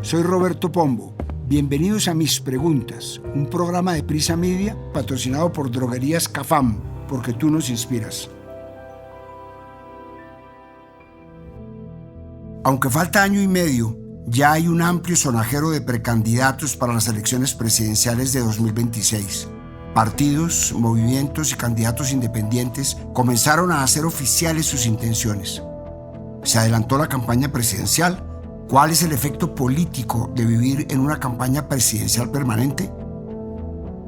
Soy Roberto Pombo. Bienvenidos a Mis Preguntas, un programa de Prisa Media patrocinado por Droguerías Cafam, porque tú nos inspiras. Aunque falta año y medio, ya hay un amplio sonajero de precandidatos para las elecciones presidenciales de 2026. Partidos, movimientos y candidatos independientes comenzaron a hacer oficiales sus intenciones. Se adelantó la campaña presidencial. ¿Cuál es el efecto político de vivir en una campaña presidencial permanente?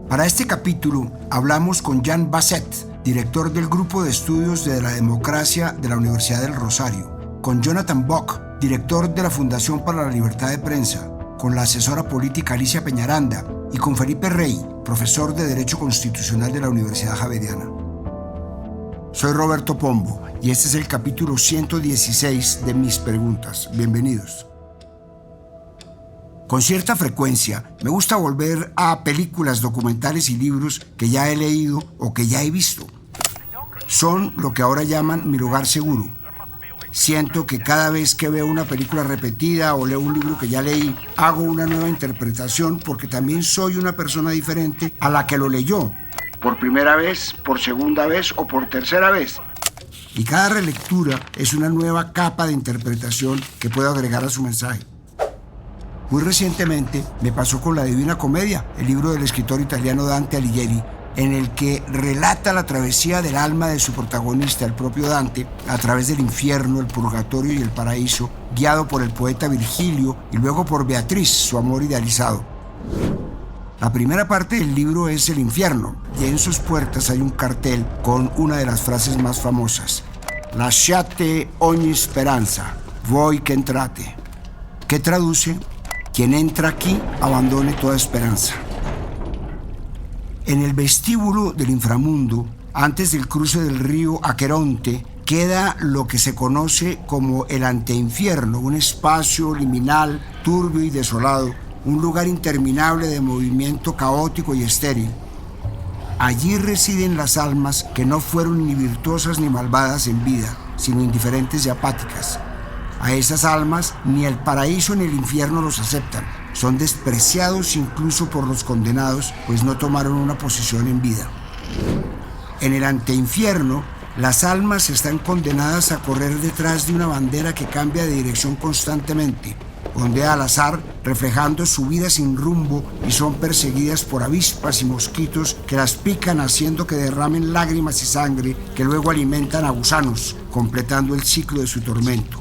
Para este capítulo hablamos con Jan Basset, director del Grupo de Estudios de la Democracia de la Universidad del Rosario, con Jonathan Bock, director de la Fundación para la Libertad de Prensa, con la asesora política Alicia Peñaranda y con Felipe Rey, profesor de Derecho Constitucional de la Universidad Javeriana. Soy Roberto Pombo y este es el capítulo 116 de Mis Preguntas. Bienvenidos. Con cierta frecuencia me gusta volver a películas, documentales y libros que ya he leído o que ya he visto. Son lo que ahora llaman mi lugar seguro. Siento que cada vez que veo una película repetida o leo un libro que ya leí, hago una nueva interpretación porque también soy una persona diferente a la que lo leyó. Por primera vez, por segunda vez o por tercera vez. Y cada relectura es una nueva capa de interpretación que puedo agregar a su mensaje. Muy recientemente me pasó con La Divina Comedia, el libro del escritor italiano Dante Alighieri, en el que relata la travesía del alma de su protagonista, el propio Dante, a través del infierno, el purgatorio y el paraíso, guiado por el poeta Virgilio y luego por Beatriz, su amor idealizado. La primera parte del libro es el infierno, y en sus puertas hay un cartel con una de las frases más famosas: «Lasciate ogni speranza, voi che entrate», que traduce: «Quien entra aquí, abandone toda esperanza». En el vestíbulo del inframundo, antes del cruce del río Aqueronte, queda lo que se conoce como el anteinfierno, un espacio liminal, turbio y desolado, un lugar interminable de movimiento caótico y estéril. Allí residen las almas que no fueron ni virtuosas ni malvadas en vida, sino indiferentes y apáticas. A esas almas ni el paraíso ni el infierno los aceptan. Son despreciados incluso por los condenados, pues no tomaron una posición en vida. En el anteinfierno, las almas están condenadas a correr detrás de una bandera que cambia de dirección constantemente, ondea al azar, reflejando su vida sin rumbo, y son perseguidas por avispas y mosquitos que las pican haciendo que derramen lágrimas y sangre que luego alimentan a gusanos, completando el ciclo de su tormento.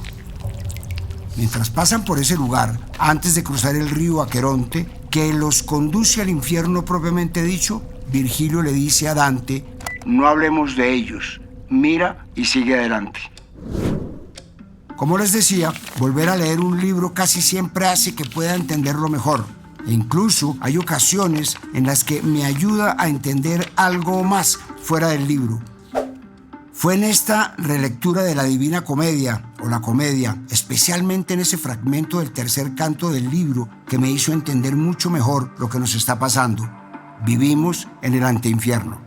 Mientras pasan por ese lugar, antes de cruzar el río Aqueronte, que los conduce al infierno propiamente dicho, Virgilio le dice a Dante: «No hablemos de ellos, mira y sigue adelante». Como les decía, volver a leer un libro casi siempre hace que pueda entenderlo mejor. E incluso hay ocasiones en las que me ayuda a entender algo más fuera del libro. Fue en esta relectura de La Divina Comedia, o la Comedia, especialmente en ese fragmento del tercer canto del libro, que me hizo entender mucho mejor lo que nos está pasando. Vivimos en el anteinfierno.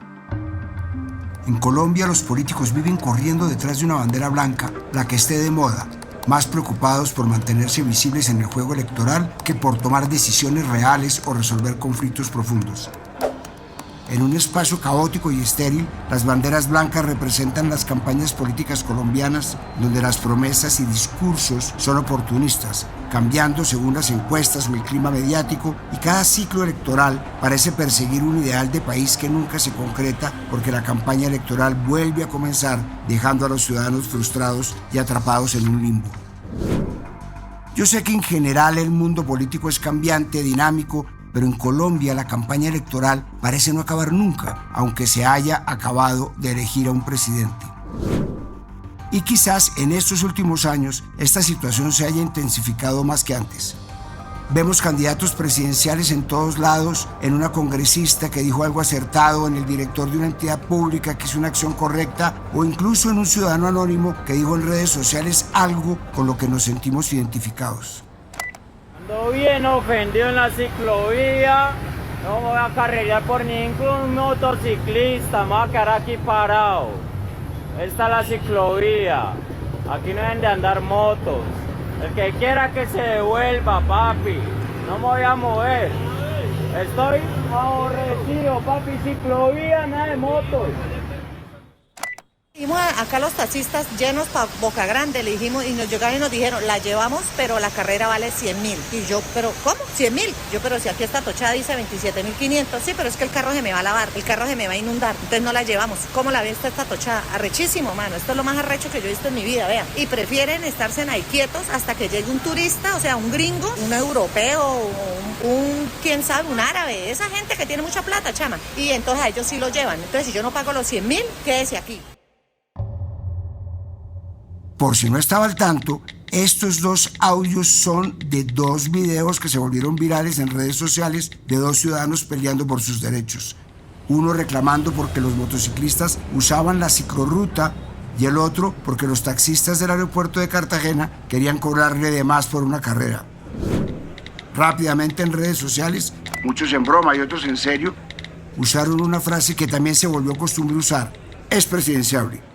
En Colombia los políticos viven corriendo detrás de una bandera blanca, la que esté de moda, más preocupados por mantenerse visibles en el juego electoral que por tomar decisiones reales o resolver conflictos profundos. En un espacio caótico y estéril, las banderas blancas representan las campañas políticas colombianas, donde las promesas y discursos son oportunistas, cambiando según las encuestas o el clima mediático, y cada ciclo electoral parece perseguir un ideal de país que nunca se concreta porque la campaña electoral vuelve a comenzar, dejando a los ciudadanos frustrados y atrapados en un limbo. Yo sé que en general el mundo político es cambiante, dinámico, pero en Colombia la campaña electoral parece no acabar nunca, aunque se haya acabado de elegir a un presidente. Y quizás en estos últimos años esta situación se haya intensificado más que antes. Vemos candidatos presidenciales en todos lados, en una congresista que dijo algo acertado, en el director de una entidad pública que hizo una acción correcta, o incluso en un ciudadano anónimo que dijo en redes sociales algo con lo que nos sentimos identificados. Ando bien ofendido en la ciclovía, no voy a carrerear por ningún motociclista, me voy a quedar aquí parado. Esta es la ciclovía, aquí no deben de andar motos. El que quiera que se devuelva, papi. No me voy a mover. Estoy aborrecido, papi. Ciclovía, nada de motos. Dijimos acá los taxistas llenos para Boca Grande, le dijimos y nos llegaron y nos dijeron, la llevamos, pero la carrera vale 100.000. Y yo, pero ¿cómo? 100.000. Yo, pero si aquí esta tochada dice 27.500, sí, pero es que el carro se me va a lavar, el carro se me va a inundar, entonces no la llevamos. ¿Cómo la ve esta tochada? Arrechísimo, mano, esto es lo más arrecho que yo he visto en mi vida, vea. Y prefieren estarse ahí quietos hasta que llegue un turista, o sea, un gringo, un europeo, quién sabe, un árabe, esa gente que tiene mucha plata, chama. Y entonces a ellos sí lo llevan. Entonces si yo no pago los 100.000, quédese aquí. Por si no estaba al tanto, estos dos audios son de dos videos que se volvieron virales en redes sociales de dos ciudadanos peleando por sus derechos. Uno reclamando porque los motociclistas usaban la ciclorruta y el otro porque los taxistas del aeropuerto de Cartagena querían cobrarle de más por una carrera. Rápidamente en redes sociales, muchos en broma y otros en serio, usaron una frase que también se volvió costumbre usar: es presidenciable.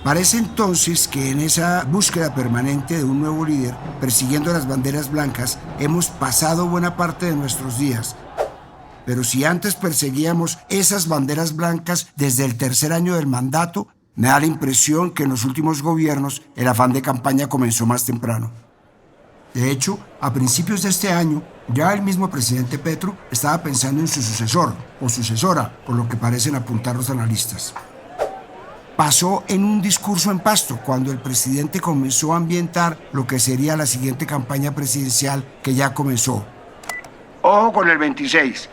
Parece entonces que en esa búsqueda permanente de un nuevo líder, persiguiendo las banderas blancas, hemos pasado buena parte de nuestros días. Pero si antes perseguíamos esas banderas blancas desde el tercer año del mandato, me da la impresión que en los últimos gobiernos el afán de campaña comenzó más temprano. De hecho, a principios de este año, ya el mismo presidente Petro estaba pensando en su sucesor o sucesora, por lo que parecen apuntar los analistas. Pasó en un discurso en Pasto, cuando el presidente comenzó a ambientar lo que sería la siguiente campaña presidencial que ya comenzó. Ojo con el 26.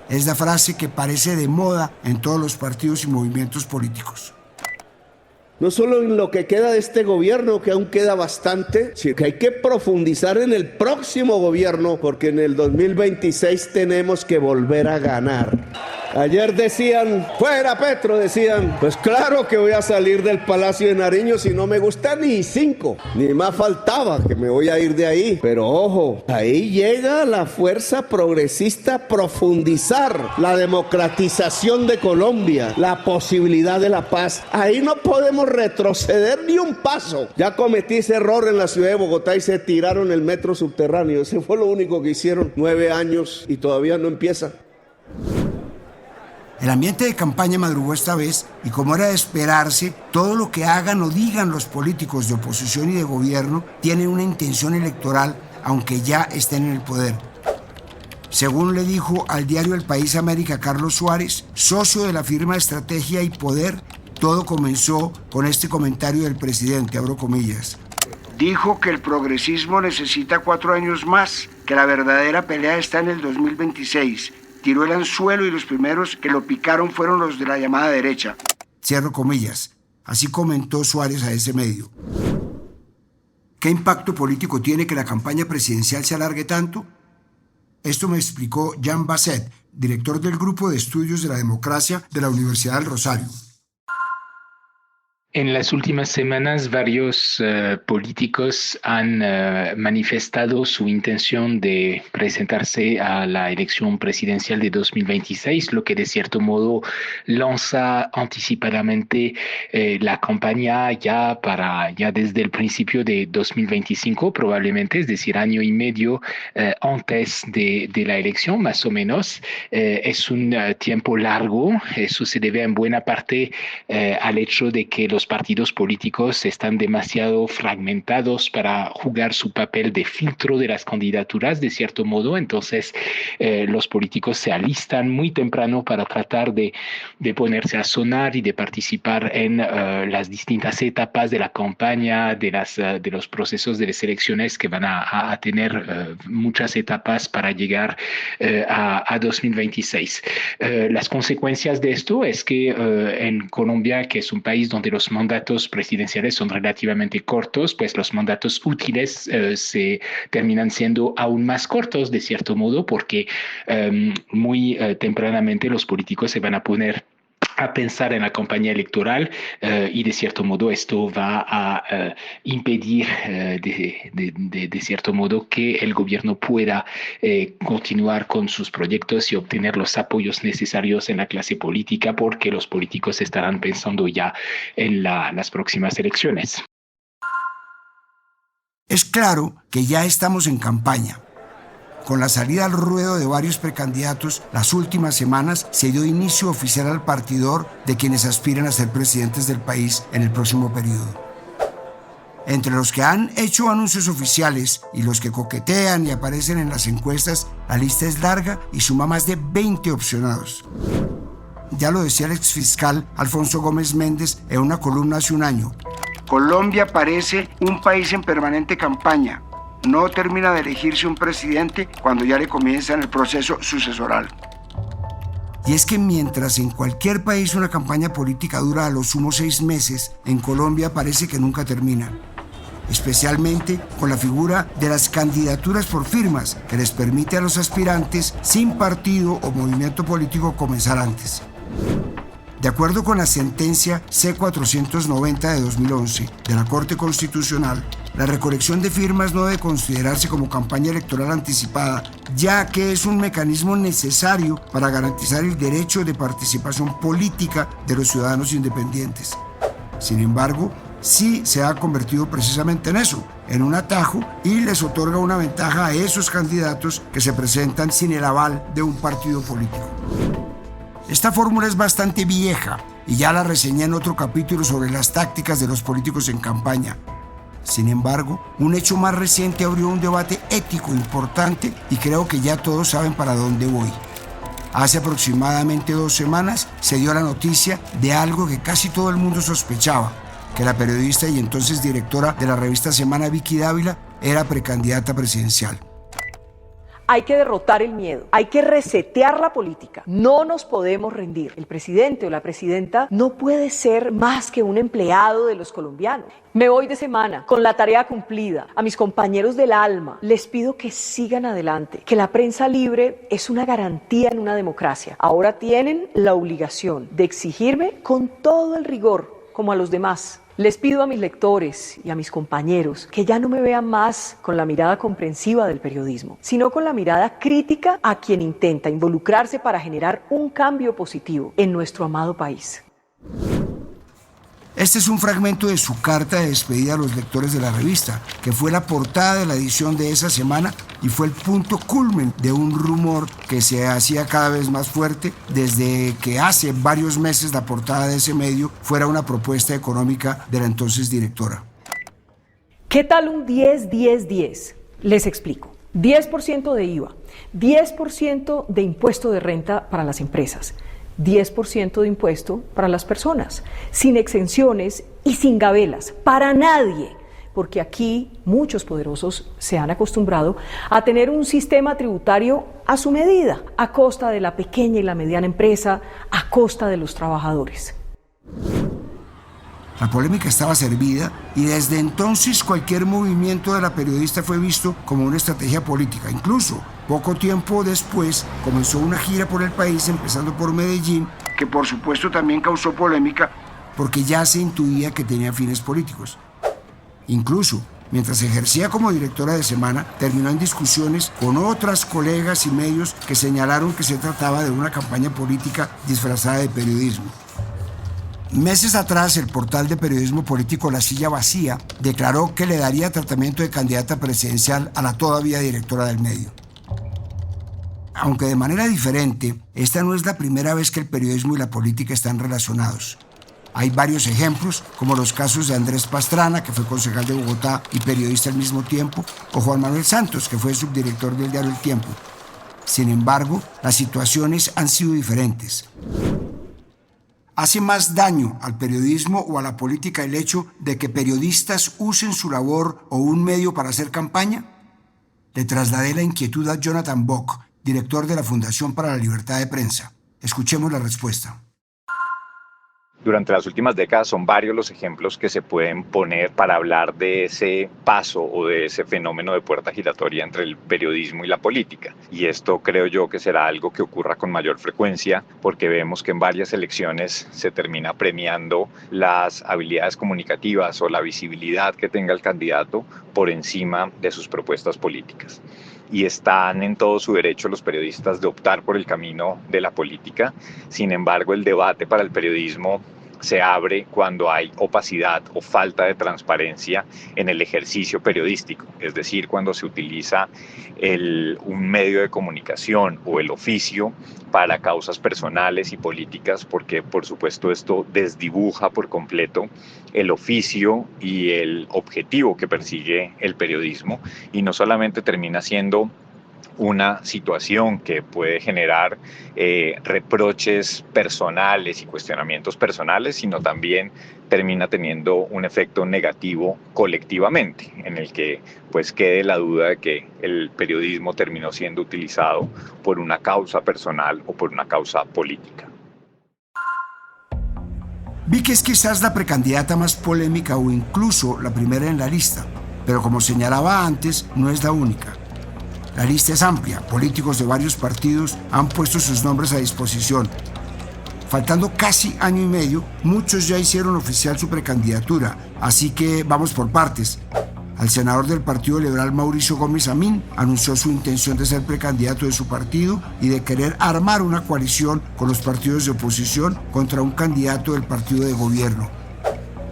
Es la frase que parece de moda en todos los partidos y movimientos políticos. No solo en lo que queda de este gobierno, que aún queda bastante, sino que hay que profundizar en el próximo gobierno, porque en el 2026 tenemos que volver a ganar. Ayer decían, fuera Petro, decían, pues claro que voy a salir del Palacio de Nariño si no me gusta ni 5, ni más faltaba que me voy a ir de ahí. Pero ojo, ahí llega la fuerza progresista a profundizar la democratización de Colombia, la posibilidad de la paz. Ahí no podemos retroceder ni un paso. Ya cometí ese error en la ciudad de Bogotá y se tiraron el metro subterráneo. Ese fue lo único que hicieron, 9 años y todavía no empieza. El ambiente de campaña madrugó esta vez y, como era de esperarse, todo lo que hagan o digan los políticos de oposición y de gobierno tiene una intención electoral, aunque ya estén en el poder. Según le dijo al diario El País América Carlos Suárez, socio de la firma Estrategia y Poder, todo comenzó con este comentario del presidente, abro comillas. Dijo que el progresismo necesita 4 años más, que la verdadera pelea está en el 2026. Tiró el anzuelo y los primeros que lo picaron fueron los de la llamada derecha. Cierro comillas. Así comentó Suárez a ese medio. ¿Qué impacto político tiene que la campaña presidencial se alargue tanto? Esto me explicó Jean Basset, director del Grupo de Estudios de la Democracia de la Universidad del Rosario. En las últimas semanas, varios políticos han manifestado su intención de presentarse a la elección presidencial de 2026, lo que de cierto modo lanza anticipadamente la campaña ya desde el principio de 2025, probablemente, es decir, año y medio antes de la elección, más o menos. Es un tiempo largo. Eso se debe en buena parte al hecho de que los partidos políticos están demasiado fragmentados para jugar su papel de filtro de las candidaturas, de cierto modo. Entonces, los políticos se alistan muy temprano para tratar de ponerse a sonar y de participar en las distintas etapas de la campaña, de los procesos de las elecciones que van a tener muchas etapas para llegar a 2026. Las consecuencias de esto es que en Colombia, que es un país donde los mandatos presidenciales son relativamente cortos, pues los mandatos útiles se terminan siendo aún más cortos, de cierto modo, porque muy tempranamente los políticos se van a poner a pensar en la campaña electoral y de cierto modo esto va a impedir de cierto modo que el gobierno pueda continuar con sus proyectos y obtener los apoyos necesarios en la clase política, porque los políticos estarán pensando ya en las próximas elecciones. Es claro que ya estamos en campaña. Con la salida al ruedo de varios precandidatos, las últimas semanas se dio inicio oficial al partidor de quienes aspiran a ser presidentes del país en el próximo periodo. Entre los que han hecho anuncios oficiales y los que coquetean y aparecen en las encuestas, la lista es larga y suma más de 20 opcionados. Ya lo decía el exfiscal Alfonso Gómez Méndez en una columna hace un año. Colombia parece un país en permanente campaña. No termina de elegirse un presidente cuando ya le comienzan el proceso sucesoral. Y es que mientras en cualquier país una campaña política dura a lo sumo 6 meses, en Colombia parece que nunca termina. Especialmente con la figura de las candidaturas por firmas, que les permite a los aspirantes sin partido o movimiento político comenzar antes. De acuerdo con la sentencia C-490 de 2011 de la Corte Constitucional, la recolección de firmas no debe considerarse como campaña electoral anticipada, ya que es un mecanismo necesario para garantizar el derecho de participación política de los ciudadanos independientes. Sin embargo, sí se ha convertido precisamente en eso, en un atajo, y les otorga una ventaja a esos candidatos que se presentan sin el aval de un partido político. Esta fórmula es bastante vieja y ya la reseñé en otro capítulo sobre las tácticas de los políticos en campaña. Sin embargo, un hecho más reciente abrió un debate ético importante y creo que ya todos saben para dónde voy. Hace aproximadamente 2 semanas se dio la noticia de algo que casi todo el mundo sospechaba, que la periodista y entonces directora de la revista Semana, Vicky Dávila, era precandidata presidencial. Hay que derrotar el miedo, hay que resetear la política, no nos podemos rendir. El presidente o la presidenta no puede ser más que un empleado de los colombianos. Me voy de semana con la tarea cumplida. A mis compañeros del alma les pido que sigan adelante, que la prensa libre es una garantía en una democracia. Ahora tienen la obligación de exigirme con todo el rigor, como a los demás. Les pido a mis lectores y a mis compañeros que ya no me vean más con la mirada comprensiva del periodismo, sino con la mirada crítica a quien intenta involucrarse para generar un cambio positivo en nuestro amado país. Este es un fragmento de su carta de despedida a los lectores de la revista, que fue la portada de la edición de esa semana y fue el punto culmen de un rumor que se hacía cada vez más fuerte desde que hace varios meses la portada de ese medio fuera una propuesta económica de la entonces directora. ¿Qué tal un 10-10-10? Les explico. 10% de IVA, 10% de impuesto de renta para las empresas, 10% de impuesto para las personas, sin exenciones y sin gabelas, para nadie, porque aquí muchos poderosos se han acostumbrado a tener un sistema tributario a su medida, a costa de la pequeña y la mediana empresa, a costa de los trabajadores. La polémica estaba servida y desde entonces cualquier movimiento de la periodista fue visto como una estrategia política. Incluso, poco tiempo después, comenzó una gira por el país, empezando por Medellín, que por supuesto también causó polémica porque ya se intuía que tenía fines políticos. Incluso, mientras ejercía como directora de Semana, terminó en discusiones con otras colegas y medios que señalaron que se trataba de una campaña política disfrazada de periodismo. Meses atrás, el portal de periodismo político La Silla Vacía declaró que le daría tratamiento de candidata presidencial a la todavía directora del medio. Aunque de manera diferente, esta no es la primera vez que el periodismo y la política están relacionados. Hay varios ejemplos, como los casos de Andrés Pastrana, que fue concejal de Bogotá y periodista al mismo tiempo, o Juan Manuel Santos, que fue subdirector del diario El Tiempo. Sin embargo, las situaciones han sido diferentes. ¿Hace más daño al periodismo o a la política el hecho de que periodistas usen su labor o un medio para hacer campaña? Le trasladé la inquietud a Jonathan Bock, director de la Fundación para la Libertad de Prensa. Escuchemos la respuesta. Durante las últimas décadas son varios los ejemplos que se pueden poner para hablar de ese paso o de ese fenómeno de puerta giratoria entre el periodismo y la política. Y esto creo yo que será algo que ocurra con mayor frecuencia porque vemos que en varias elecciones se termina premiando las habilidades comunicativas o la visibilidad que tenga el candidato por encima de sus propuestas políticas. Y están en todo su derecho los periodistas de optar por el camino de la política. Sin embargo, el debate para el periodismo se abre cuando hay opacidad o falta de transparencia en el ejercicio periodístico, es decir, cuando se utiliza un medio de comunicación o el oficio para causas personales y políticas, porque por supuesto esto desdibuja por completo el oficio y el objetivo que persigue el periodismo, y no solamente termina siendo una situación que puede generar reproches personales y cuestionamientos personales, sino también termina teniendo un efecto negativo colectivamente, en el que pues quede la duda de que el periodismo terminó siendo utilizado por una causa personal o por una causa política. Vicky es quizás la precandidata más polémica o incluso la primera en la lista, pero como señalaba antes, no es la única. La lista es amplia, políticos de varios partidos han puesto sus nombres a disposición. Faltando casi año y medio, muchos ya hicieron oficial su precandidatura, así que vamos por partes. Al senador del Partido Liberal Mauricio Gómez Amín anunció su intención de ser precandidato de su partido y de querer armar una coalición con los partidos de oposición contra un candidato del partido de gobierno.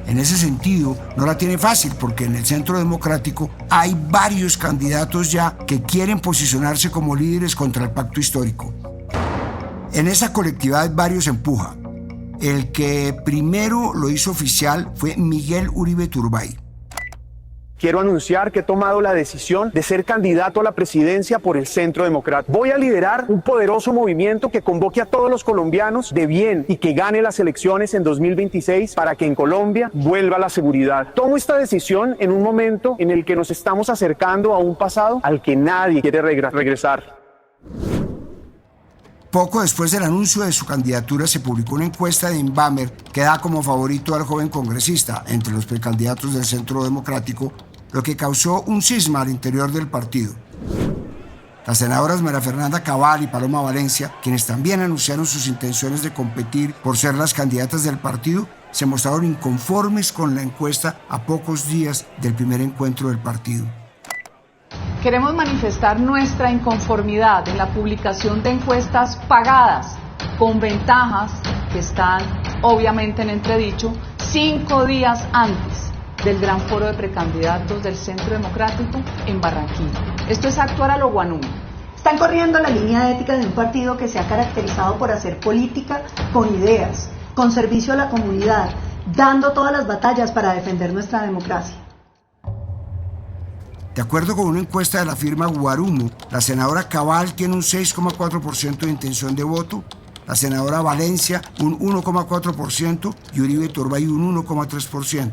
En ese sentido, no la tiene fácil porque en el Centro Democrático hay varios candidatos ya que quieren posicionarse como líderes contra el pacto histórico. En esa colectividad varios empuja. El que primero lo hizo oficial fue Miguel Uribe Turbay. Quiero anunciar que he tomado la decisión de ser candidato a la presidencia por el Centro Democrático. Voy a liderar un poderoso movimiento que convoque a todos los colombianos de bien y que gane las elecciones en 2026 para que en Colombia vuelva la seguridad. Tomo esta decisión en un momento en el que nos estamos acercando a un pasado al que nadie quiere regresar. Poco después del anuncio de su candidatura se publicó una encuesta de Inbamer que da como favorito al joven congresista entre los precandidatos del Centro Democrático, lo que causó un cisma al interior del partido. Las senadoras María Fernanda Cabal y Paloma Valencia, quienes también anunciaron sus intenciones de competir por ser las candidatas del partido, se mostraron inconformes con la encuesta a pocos días del primer encuentro del partido. Queremos manifestar nuestra inconformidad en la publicación de encuestas pagadas con ventajas que están obviamente en entredicho 5 días antes del gran foro de precandidatos del Centro Democrático en Barranquilla. Esto es actuar a lo guanú. Están corriendo la línea ética de un partido que se ha caracterizado por hacer política con ideas, con servicio a la comunidad, dando todas las batallas para defender nuestra democracia. De acuerdo con una encuesta de la firma Guarumo, la senadora Cabal tiene un 6,4% de intención de voto, la senadora Valencia un 1,4% y Uribe Turbay un 1,3%.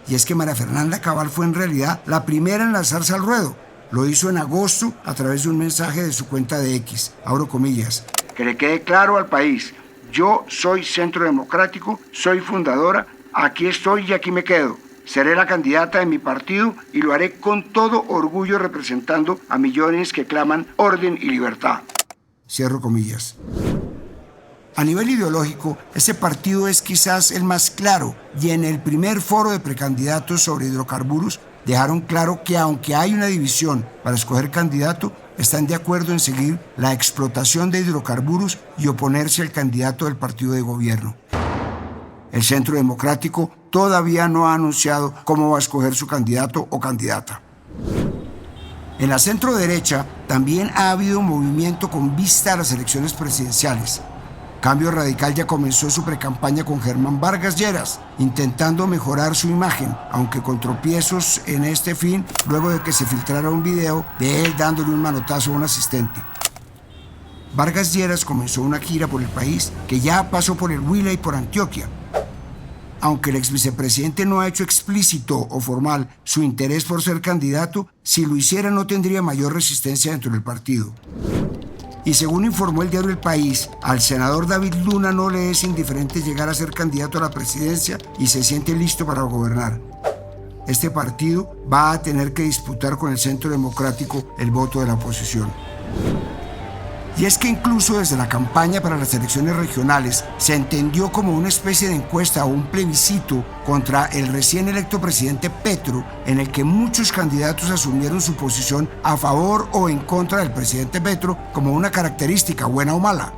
Y es que María Fernanda Cabal fue en realidad la primera en lanzarse al ruedo. Lo hizo en agosto a través de un mensaje de su cuenta de X, abro comillas. Que le quede claro al país, yo soy Centro Democrático, soy fundadora, aquí estoy y aquí me quedo. Seré la candidata de mi partido y lo haré con todo orgullo representando a millones que claman orden y libertad. Cierro comillas. A nivel ideológico, ese partido es quizás el más claro y en el primer foro de precandidatos sobre hidrocarburos dejaron claro que aunque hay una división para escoger candidato, están de acuerdo en seguir la explotación de hidrocarburos y oponerse al candidato del partido de gobierno. El Centro Democrático todavía no ha anunciado cómo va a escoger su candidato o candidata. En la centro derecha también ha habido movimiento con vista a las elecciones presidenciales. Cambio Radical ya comenzó su precampaña con Germán Vargas Lleras, intentando mejorar su imagen, aunque con tropiezos en este fin, luego de que se filtrara un video de él dándole un manotazo a un asistente. Vargas Lleras comenzó una gira por el país que ya pasó por el Huila y por Antioquia. Aunque el exvicepresidente no ha hecho explícito o formal su interés por ser candidato, si lo hiciera no tendría mayor resistencia dentro del partido. Y según informó el diario El País, al senador David Luna no le es indiferente llegar a ser candidato a la presidencia y se siente listo para gobernar. Este partido va a tener que disputar con el Centro Democrático el voto de la oposición. Y es que incluso desde la campaña para las elecciones regionales se entendió como una especie de encuesta o un plebiscito contra el recién electo presidente Petro, en el que muchos candidatos asumieron su posición a favor o en contra del presidente Petro como una característica buena o mala.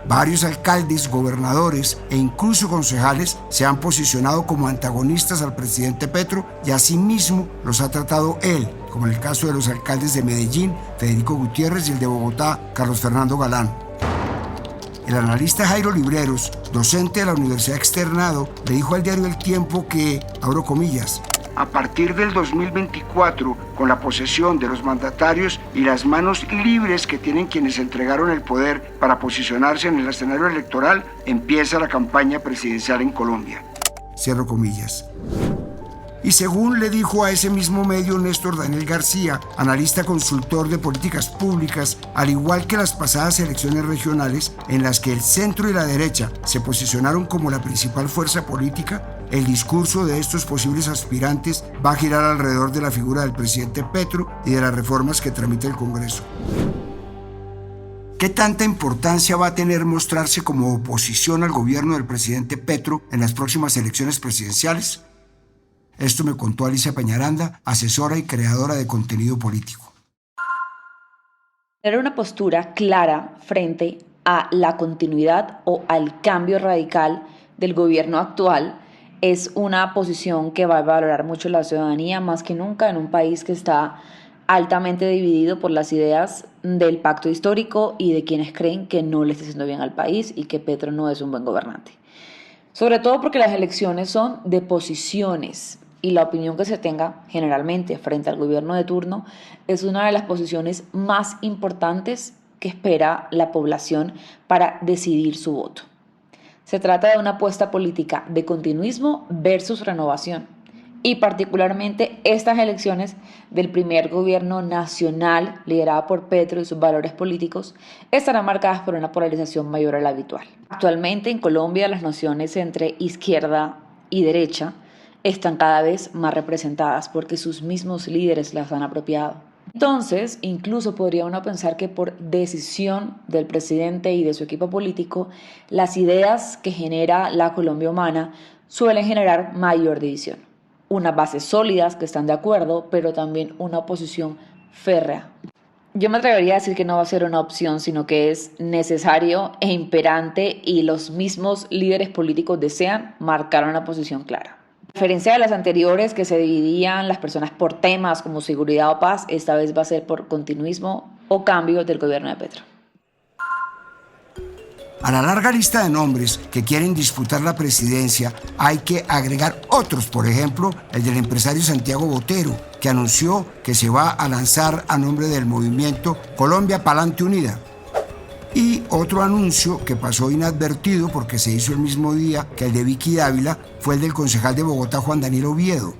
Varios alcaldes, gobernadores e incluso concejales se han posicionado como antagonistas al presidente Petro y asimismo los ha tratado él, como en el caso de los alcaldes de Medellín, Federico Gutiérrez, y el de Bogotá, Carlos Fernando Galán. El analista Jairo Libreros, docente de la Universidad Externado, le dijo al diario El Tiempo que, abro comillas, a partir del 2024, con la posesión de los mandatarios y las manos libres que tienen quienes entregaron el poder para posicionarse en el escenario electoral, empieza la campaña presidencial en Colombia. Cierro comillas. Y según le dijo a ese mismo medio Néstor Daniel García, analista consultor de políticas públicas, al igual que las pasadas elecciones regionales en las que el centro y la derecha se posicionaron como la principal fuerza política, el discurso de estos posibles aspirantes va a girar alrededor de la figura del presidente Petro y de las reformas que tramita el Congreso. ¿Qué tanta importancia va a tener mostrarse como oposición al gobierno del presidente Petro en las próximas elecciones presidenciales? Esto me contó Alicia Peñaranda, asesora y creadora de contenido político. Tener una postura clara frente a la continuidad o al cambio radical del gobierno actual es una posición que va a valorar mucho la ciudadanía, más que nunca en un país que está altamente dividido por las ideas del pacto histórico y de quienes creen que no le está haciendo bien al país y que Petro no es un buen gobernante. Sobre todo porque las elecciones son de posiciones y la opinión que se tenga generalmente frente al gobierno de turno es una de las posiciones más importantes que espera la población para decidir su voto. Se trata de una apuesta política de continuismo versus renovación y particularmente estas elecciones del primer gobierno nacional liderado por Petro y sus valores políticos estarán marcadas por una polarización mayor a la habitual. Actualmente en Colombia las nociones entre izquierda y derecha están cada vez más representadas porque sus mismos líderes las han apropiado. Entonces, incluso podría uno pensar que por decisión del presidente y de su equipo político, las ideas que genera la Colombia humana suelen generar mayor división. Unas bases sólidas que están de acuerdo, pero también una oposición férrea. Yo me atrevería a decir que no va a ser una opción, sino que es necesario e imperante y los mismos líderes políticos desean marcar una posición clara. A diferencia de las anteriores que se dividían las personas por temas como seguridad o paz, esta vez va a ser por continuismo o cambio del gobierno de Petro. A la larga lista de nombres que quieren disputar la presidencia hay que agregar otros, por ejemplo, el del empresario Santiago Botero, que anunció que se va a lanzar a nombre del movimiento Colombia Pa'lante Unida. Y otro anuncio que pasó inadvertido porque se hizo el mismo día que el de Vicky Dávila fue el del concejal de Bogotá, Juan Daniel Oviedo.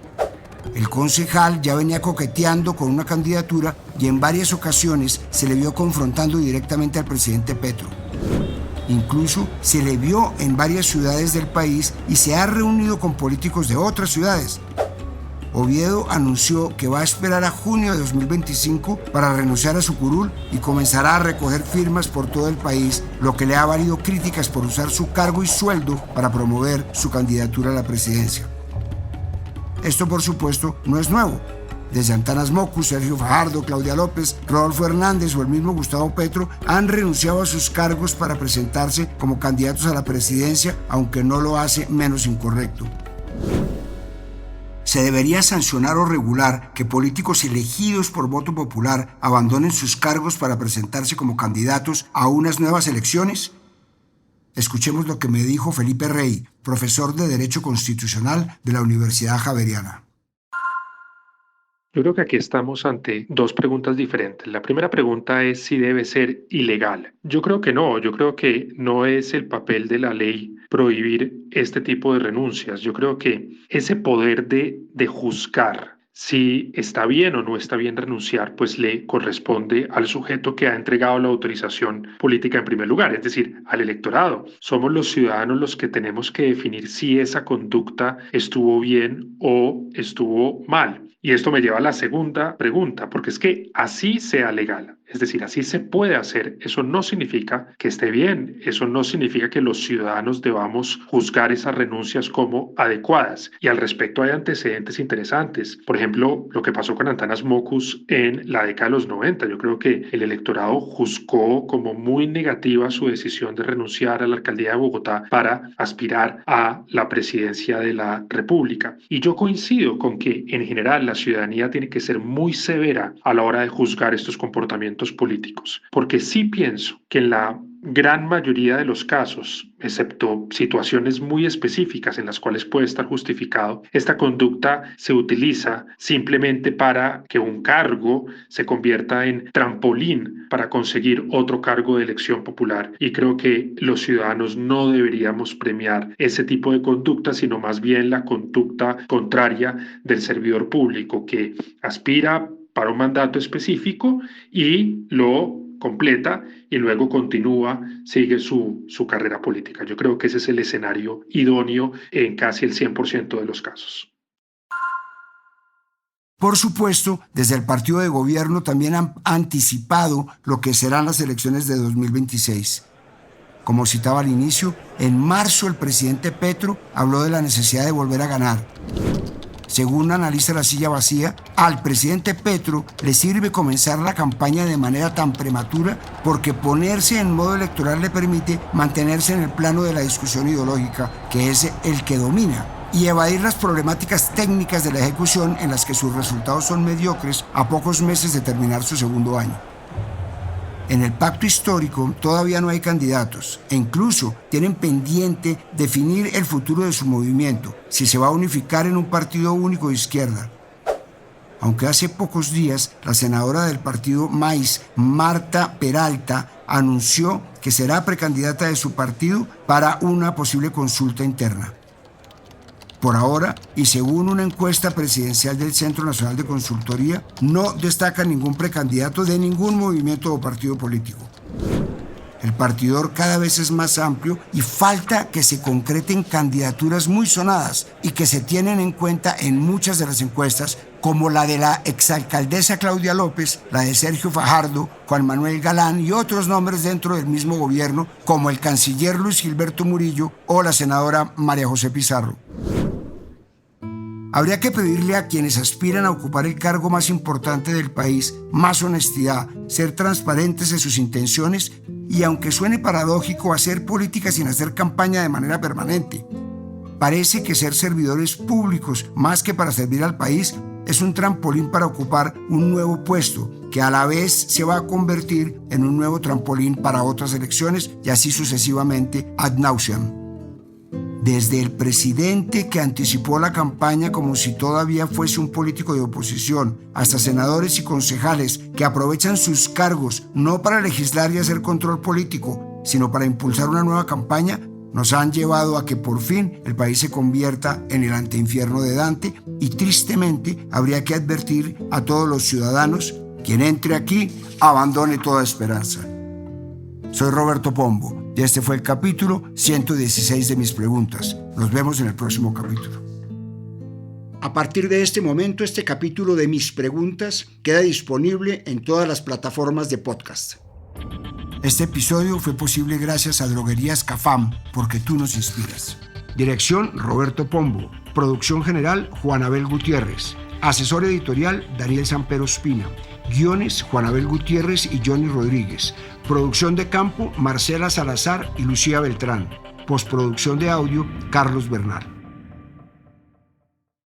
El concejal ya venía coqueteando con una candidatura y en varias ocasiones se le vio confrontando directamente al presidente Petro. Incluso se le vio en varias ciudades del país y se ha reunido con políticos de otras ciudades. Oviedo anunció que va a esperar a junio de 2025 para renunciar a su curul y comenzará a recoger firmas por todo el país, lo que le ha valido críticas por usar su cargo y sueldo para promover su candidatura a la presidencia. Esto, por supuesto, no es nuevo. Desde Antanas Mocus, Sergio Fajardo, Claudia López, Rodolfo Hernández o el mismo Gustavo Petro han renunciado a sus cargos para presentarse como candidatos a la presidencia, aunque no lo hace menos incorrecto. ¿Se debería sancionar o regular que políticos elegidos por voto popular abandonen sus cargos para presentarse como candidatos a unas nuevas elecciones? Escuchemos lo que me dijo Felipe Rey, profesor de Derecho Constitucional de la Universidad Javeriana. Yo creo que aquí estamos ante dos preguntas diferentes. La primera pregunta es si debe ser ilegal. Yo creo que no es el papel de la ley prohibir este tipo de renuncias. Yo creo que ese poder de juzgar si está bien o no está bien renunciar, pues le corresponde al sujeto que ha entregado la autorización política en primer lugar, es decir, al electorado. Somos los ciudadanos los que tenemos que definir si esa conducta estuvo bien o estuvo mal. Y esto me lleva a la segunda pregunta, porque es que así sea legal, Es decir, así se puede hacer. Eso no significa que esté bien. Eso no significa que los ciudadanos debamos juzgar esas renuncias como adecuadas. Y al respecto hay antecedentes interesantes. Por ejemplo, lo que pasó con Antanas Mockus en la década de los 90. Yo creo que el electorado juzgó como muy negativa su decisión de renunciar a la alcaldía de Bogotá para aspirar a la presidencia de la República. Y yo coincido con que en general la ciudadanía tiene que ser muy severa a la hora de juzgar estos comportamientos políticos, porque sí pienso que en la gran mayoría de los casos, excepto situaciones muy específicas en las cuales puede estar justificado, esta conducta se utiliza simplemente para que un cargo se convierta en trampolín para conseguir otro cargo de elección popular. Y creo que los ciudadanos no deberíamos premiar ese tipo de conducta, sino más bien la conducta contraria del servidor público que aspira para un mandato específico y lo completa y luego continúa, sigue su carrera política. Yo creo que ese es el escenario idóneo en casi el 100% de los casos. Por supuesto, desde el partido de gobierno también han anticipado lo que serán las elecciones de 2026. Como citaba al inicio, en marzo el presidente Petro habló de la necesidad de volver a ganar. Según analiza La Silla Vacía, al presidente Petro le sirve comenzar la campaña de manera tan prematura porque ponerse en modo electoral le permite mantenerse en el plano de la discusión ideológica, que es el que domina, y evadir las problemáticas técnicas de la ejecución en las que sus resultados son mediocres a pocos meses de terminar su segundo año. En el pacto histórico todavía no hay candidatos e incluso tienen pendiente definir el futuro de su movimiento, si se va a unificar en un partido único de izquierda. Aunque hace pocos días la senadora del partido MAIS, Marta Peralta, anunció que será precandidata de su partido para una posible consulta interna. Por ahora, y según una encuesta presidencial del Centro Nacional de Consultoría, no destaca ningún precandidato de ningún movimiento o partido político. El partidor cada vez es más amplio y falta que se concreten candidaturas muy sonadas y que se tienen en cuenta en muchas de las encuestas, como la de la exalcaldesa Claudia López, la de Sergio Fajardo, Juan Manuel Galán y otros nombres dentro del mismo gobierno, como el canciller Luis Gilberto Murillo o la senadora María José Pizarro. Habría que pedirle a quienes aspiran a ocupar el cargo más importante del país más honestidad, ser transparentes en sus intenciones y, aunque suene paradójico, hacer política sin hacer campaña de manera permanente. Parece que ser servidores públicos, más que para servir al país, es un trampolín para ocupar un nuevo puesto, que a la vez se va a convertir en un nuevo trampolín para otras elecciones y así sucesivamente ad nauseam. Desde el presidente que anticipó la campaña como si todavía fuese un político de oposición, hasta senadores y concejales que aprovechan sus cargos no para legislar y hacer control político, sino para impulsar una nueva campaña, nos han llevado a que por fin el país se convierta en el anteinfierno de Dante y tristemente habría que advertir a todos los ciudadanos: quien entre aquí abandone toda esperanza. Soy Roberto Pombo y este fue el capítulo 116 de Mis Preguntas. Nos vemos en el próximo capítulo. A partir de este momento, este capítulo de Mis Preguntas queda disponible en todas las plataformas de podcast. Este episodio fue posible gracias a Droguerías Cafam, porque tú nos inspiras. Dirección: Roberto Pombo. Producción general: Juan Abel Gutiérrez. Asesor editorial: Daniel Sampero Espina. Guiones: Juan Abel Gutiérrez y Johnny Rodríguez. Producción de campo: Marcela Salazar y Lucía Beltrán. Postproducción de audio: Carlos Bernal.